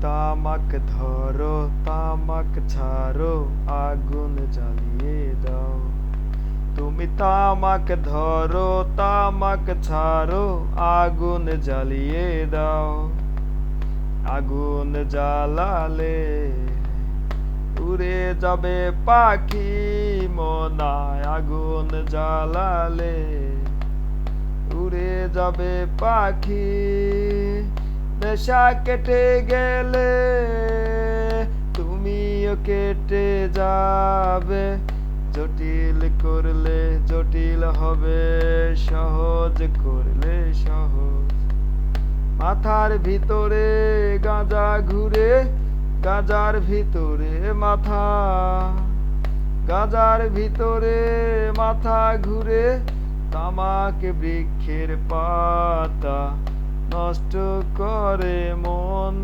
তামাক ধরো তামাক ছাড়ো আগুন জ্বালিয়ে দাও। তুমি তামাক ধরো তামাক ছাড়ো আগুন জ্বালিয়ে দাও। আগুন জ্বালালে উড়ে যাবে পাখি মনায়। আগুন জ্বালালে উড়ে যাবে পাখি। নেশা কেটে গেলে তুমিও কেটে যাবে। জটিল করলে জটিল হবে, সহজ করলে সহজ। মাথার ভিতরে গাঁজা ঘুরে, গাঁজার ভিতরে মাথা। গাঁজার ভিতরে মাথা ঘুরে, তামাক বৃক্ষের পাতা নষ্ট করে মন।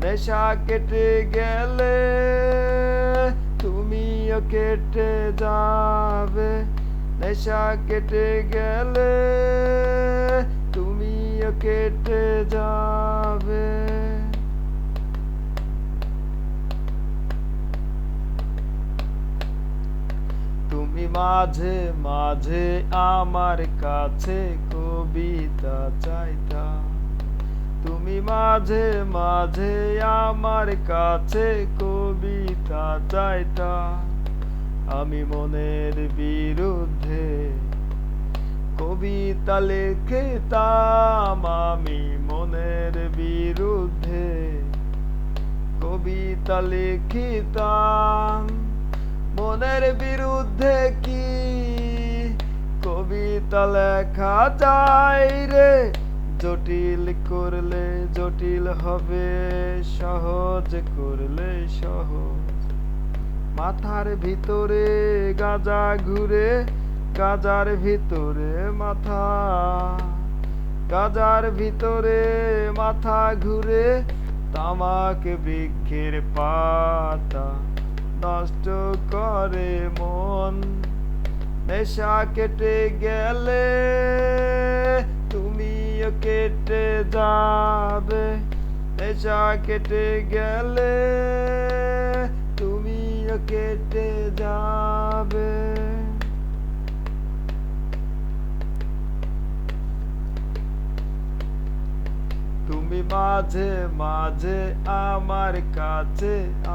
নেশা কেটে গেলে তুমিও কেটে যাবে। নেশা কেটে গেলে তুমিও কেটে যাবে। তুমি মাঝে মাঝে আমার কাছে কবিতা চাইতা। তুমি মাঝে মাঝে আমার কাছে কবিতা চাইতা। আমি মনের বিরুদ্ধে কবিতা লিখতাম। আমি মনের বিরুদ্ধে কবিতা লিখিতাম। মনের বিরুদ্ধে কি কবিতা লেখা যায় রে? জটিল করলে জটিল হবে, সহজ করলে সহজ। মাথার ভিতরে গাঁজা ঘুরে, গাঁজার ভিতরে মাথা। গাঁজার ভিতরে মাথা ঘুরে, তামাক বৃক্ষের পাতা নষ্ট করে মন। নেশা কেটে গেলে তুমিও কেটে যাবে। নেশা কেটে গেলে তুমিও কেটে যাবে। তুমি মাঝে মাঝে আমার কাছে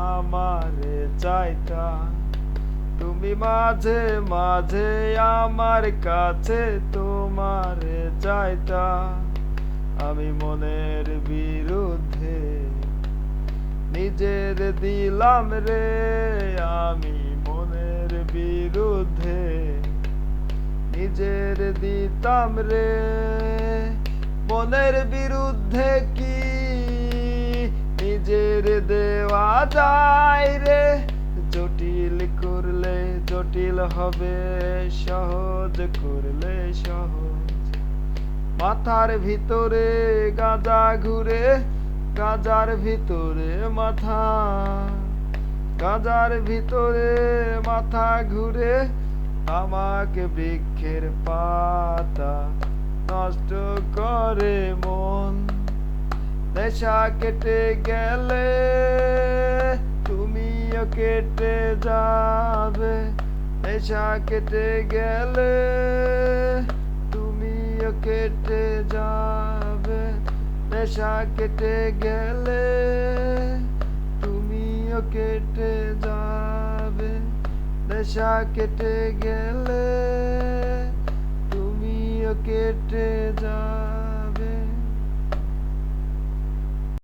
আমারে চাইতা। তুমি মাঝে মাঝে আমার কাছে তোমারে চাইতা। আমি মনের বিরুদ্ধে নিজের দিলাম রে। আমি মনের বিরুদ্ধে নিজের দিতাম রে। মনের বিরুদ্ধে কি নিজের দেওয়া যায় রে? জটিল করলে জটিল হবে, সহজ করলে সহজ। মাথার ভিতরে গাঁজা ঘুরে, গাঁজার ভিতরে মাথা। গাঁজার ভিতরে মাথা ঘুরে, তামাক বৃক্ষের পাতা নষ্ট করে মন। নেশা কেটে গেলে তুমিও কেটে যাবে। নেশা কেটে গেলে তুমিও কেটে যাবে। নেশা কেটে গেলে তুমিও কেটে যাবে। নেশা কেটে গেলে তুমিও কেটে যাবে।